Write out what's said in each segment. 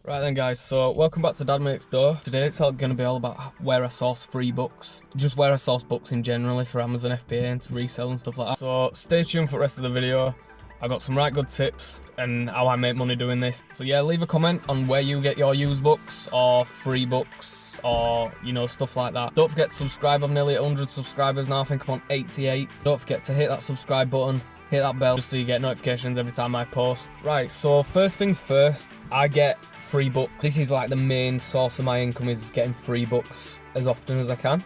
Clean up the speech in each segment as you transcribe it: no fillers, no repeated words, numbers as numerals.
Right then guys, so welcome back to Dad Makes Dough. Today it's going to be all about where I source free books. Just where I source books in generally for Amazon FBA and to resell and stuff like that. So stay tuned for the rest of the video. I got some right good tips and how I make money doing this. So yeah, leave a comment on where you get your used books or free books or, you know, stuff like that. Don't forget to subscribe. I'm nearly at 100 subscribers now. I think I'm on 88. Don't forget to hit that subscribe button. Hit that bell just so you get notifications every time I post. Right, so first things first, I get free book. This is like the main source of my income, is getting free books as often as I can.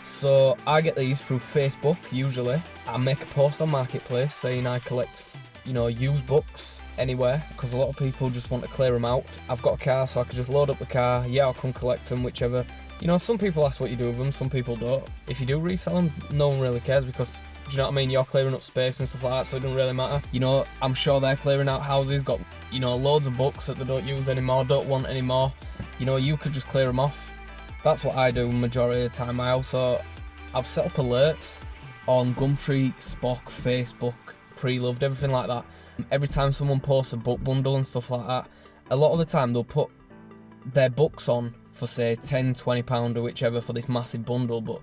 So I get these through Facebook usually. I make a post on Marketplace saying I collect, you know, used books anywhere, because a lot of people just want to clear them out. I've got a car, so I can just load up the car. Yeah, I'll come collect them, whichever. You know, some people ask what you do with them, some people don't. If you do resell them, no one really cares, because, do you know what I mean, you're clearing up space and stuff like that, so it doesn't really matter. You know, I'm sure they're clearing out houses, got, you know, loads of books that they don't use anymore, don't want anymore. You know, you could just clear them off. That's what I do majority of the time. I've set up alerts on Gumtree, Spock, Facebook, Pre-Loved, everything like that. Every time someone posts a book bundle and stuff like that, a lot of the time they'll put their books on for say £10-20 or whichever for this massive bundle, but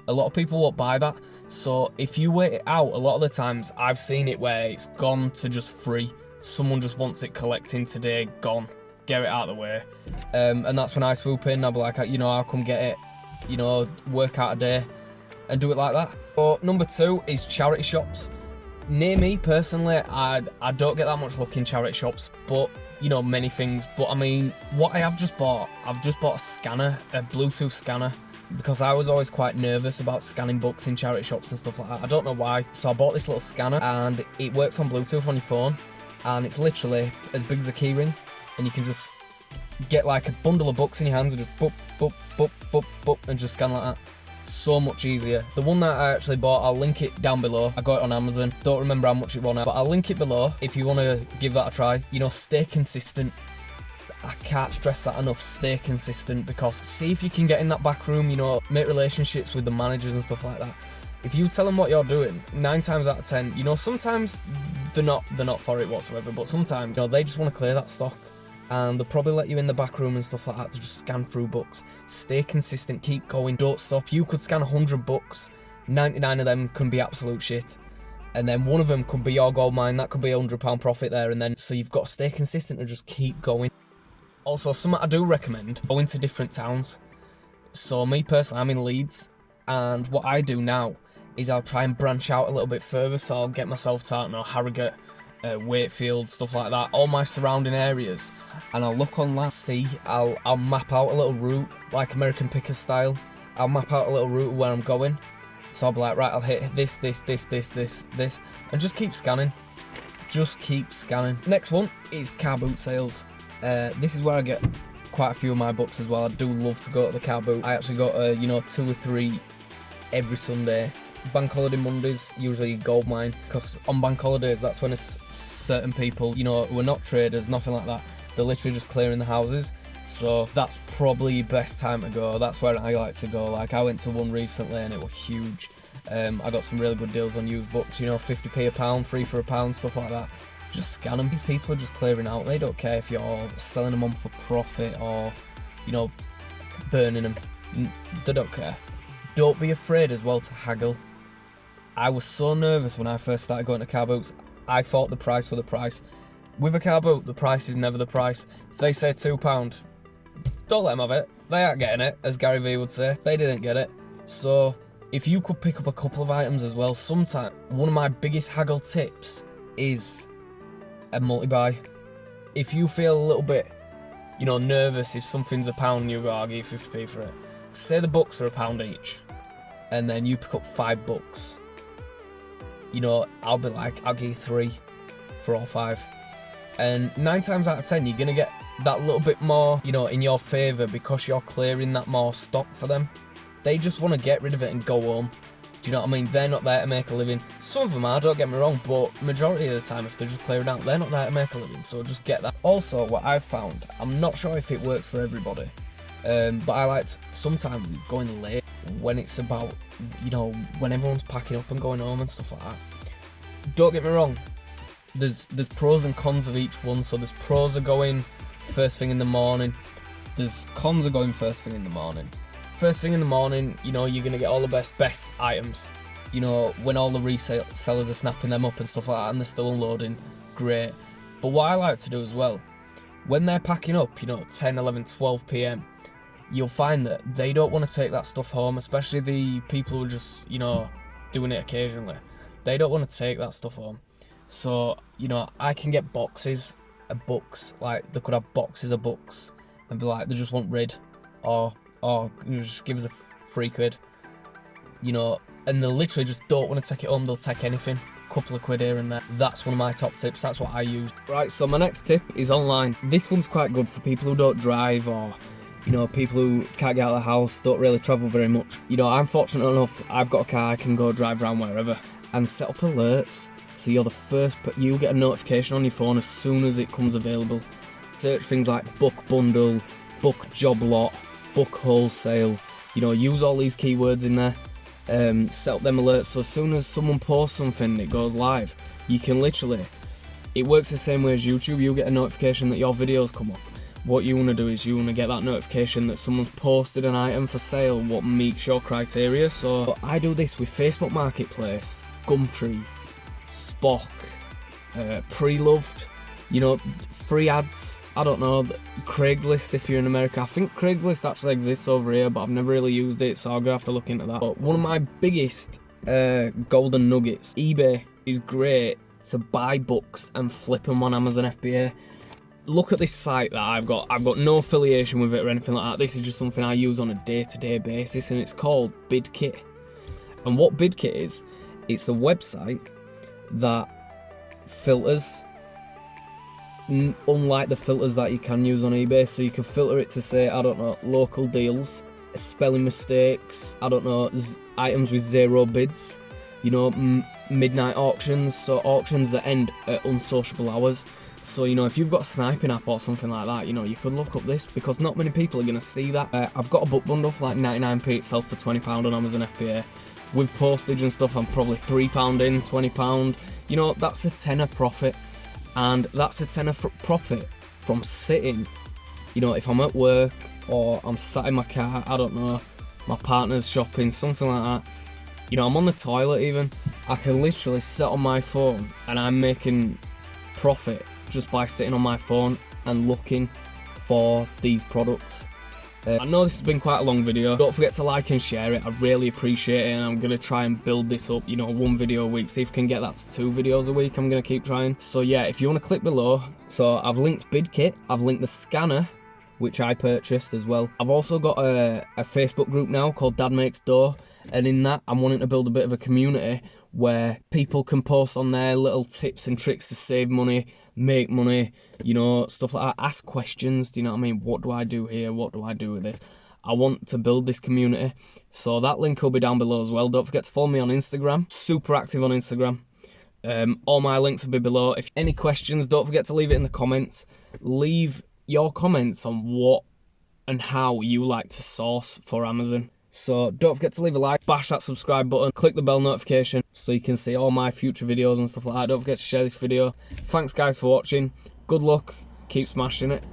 a lot of people won't buy that. So if you wait it out, a lot of the times I've seen it where it's gone to just free. Someone just wants it collecting today, gone, get it out of the way. And that's when I swoop in. I'll be like, you know, I'll come get it, you know, work out a day and do it like that. But number two is charity shops. Near me personally, I don't get that much luck in charity shops, but you know, many things. But I mean, what I've just bought a scanner, a Bluetooth scanner, because I was always quite nervous about scanning books in charity shops and stuff like that. I don't know why. So I bought this little scanner and it works on Bluetooth on your phone, and it's literally as big as a keyring, and you can just get like a bundle of books in your hands and just boop, boop, boop, boop, boop, and just scan like that. So much easier. The one that I actually bought, I'll link it down below. I got it on Amazon. Don't remember how much it was now, but I'll link it below if you want to give that a try. You know, stay consistent. I can't stress that enough. Stay consistent, because see if you can get in that back room, you know, make relationships with the managers and stuff like that. If you tell them what you're doing, 9 times out of 10, you know, sometimes they're not for it whatsoever, but sometimes, you know, they just want to clear that stock. And they'll probably let you in the back room and stuff like that to just scan through books. Stay consistent, keep going, don't stop. You could scan 100 books, 99 of them can be absolute shit, and then one of them could be your gold mine. That could be £100 profit there, and then so you've got to stay consistent and just keep going. Also, something I do recommend, going to different towns. So me personally, I'm in Leeds, and what I do now is I'll try and branch out a little bit further. So I'll get myself to, I don't know, Harrogate, Wakefield, stuff like that, all my surrounding areas, and I'll look online, see, I'll map out a little route, like American Pickers style. I'll map out a little route where I'm going, so I'll be like, right, I'll hit this, and just keep scanning. Just keep scanning. Next one is car boot sales. This is where I get quite a few of my books as well. I do love to go to the car boot. I actually got, you know, 2 or 3 every Sunday. Bank holiday Mondays, usually gold mine, because on bank holidays, that's when certain people, you know, who are not traders, nothing like that, they're literally just clearing the houses. So that's probably the best time to go. That's where I like to go. Like, I went to one recently and it was huge. I got some really good deals on used books, you know, 50p a pound, 3 for a pound, stuff like that. Just scan them. These people are just clearing out. They don't care if you're selling them on for profit or, you know, burning them. They don't care. Don't be afraid as well to haggle. I was so nervous when I first started going to car boots. I thought the price for the price. With a car boot, the price is never the price. If they say £2, don't let them have it. They aren't getting it, as Gary Vee would say. They didn't get it. So if you could pick up a couple of items as well, sometimes one of my biggest haggle tips is a multi-buy. If you feel a little bit, you know, nervous if something's £1 and you go, I'll give you 50p for it. Say the books are £1 each, and then you pick up 5 books. You know, I'll be like, I'll give you 3 for all 5. And 9 times out of 10, you're going to get that little bit more, you know, in your favour, because you're clearing that more stock for them. They just want to get rid of it and go home. Do you know what I mean? They're not there to make a living. Some of them are, don't get me wrong, but majority of the time, if they're just clearing out, they're not there to make a living, so just get that. Also, what I've found, I'm not sure if it works for everybody, but I like to, sometimes it's going late when it's about, you know, when everyone's packing up and going home and stuff like that. Don't get me wrong, there's pros and cons of each one. So there's pros of going first thing in the morning. There's cons of going first thing in the morning. First thing in the morning, you know, you're gonna get all the best items. You know, when all the resellers are snapping them up and stuff like that, and they're still unloading, great. But what I like to do as well, when they're packing up, you know, 10, 11, 12 p.m, you'll find that they don't want to take that stuff home, especially the people who are just, you know, doing it occasionally. They don't want to take that stuff home. So, you know, I can get boxes of books, like they could have boxes of books and be like, they just want rid, or you know, just give us a free quid, you know, and they literally just don't want to take it home. They'll take anything, a couple of quid here and there. That's one of my top tips. That's what I use. Right, so my next tip is online. This one's quite good for people who don't drive, or you know, people who can't get out of the house, don't really travel very much. You know, I'm fortunate enough, I've got a car, I can go drive around wherever and set up alerts. So you're the first, but you get a notification on your phone as soon as it comes available. Search things like book bundle, book job lot, book wholesale. You know, use all these keywords in there. Set up them alerts so as soon as someone posts something, it goes live. You can literally, it works the same way as YouTube. You get a notification that your videos come up. What you want to do is you want to get that notification that someone's posted an item for sale what meets your criteria. So I do this with Facebook Marketplace, Gumtree, Spock, Pre-Loved, you know, free ads. I don't know, Craigslist if you're in America. I think Craigslist actually exists over here, but I've never really used it, so I'm gonna have to look into that. But one of my biggest golden nuggets, eBay is great to buy books and flip them on Amazon FBA. Look at this site that I've got no affiliation with it or anything like that. This is just something I use on a day-to-day basis, and it's called BidKit. And what BidKit is, it's a website that filters, unlike the filters that you can use on eBay. So you can filter it to say, I don't know, local deals, spelling mistakes, I don't know, items with 0 bids, you know, midnight auctions, so auctions that end at unsociable hours. So, you know, if you've got a sniping app or something like that, you know, you could look up this, because not many people are going to see that. I've got a book bundle for like 99p, it sells for £20 on Amazon FBA. With postage and stuff, I'm probably £3 in, £20. You know, that's a tenner profit. And that's a tenner profit from sitting. You know, if I'm at work or I'm sat in my car, I don't know, my partner's shopping, something like that. You know, I'm on the toilet even. I can literally sit on my phone and I'm making profit just by sitting on my phone and looking for these products. I know this has been quite a long video. Don't forget to like and share it. I really appreciate it, and I'm going to try and build this up, you know, 1 video a week. See if I can get that to 2 videos a week. I'm going to keep trying. So yeah, if you want to click below. So I've linked BidKit. I've linked the scanner, which I purchased as well. I've also got a Facebook group now called Dad Makes Dough. And in that, I'm wanting to build a bit of a community where people can post on their little tips and tricks to save money, make money, you know, stuff like that. Ask questions, do you know what I mean? What do I do here? What do I do with this? I want to build this community. So that link will be down below as well. Don't forget to follow me on Instagram. Super active on Instagram. All my links will be below. If any questions, don't forget to leave it in the comments. Leave your comments on what and how you like to source for Amazon. So don't forget to leave a like, bash that subscribe button, click the bell notification so you can see all my future videos and stuff like that. Don't forget to share this video. Thanks guys for watching. Good luck. Keep smashing it.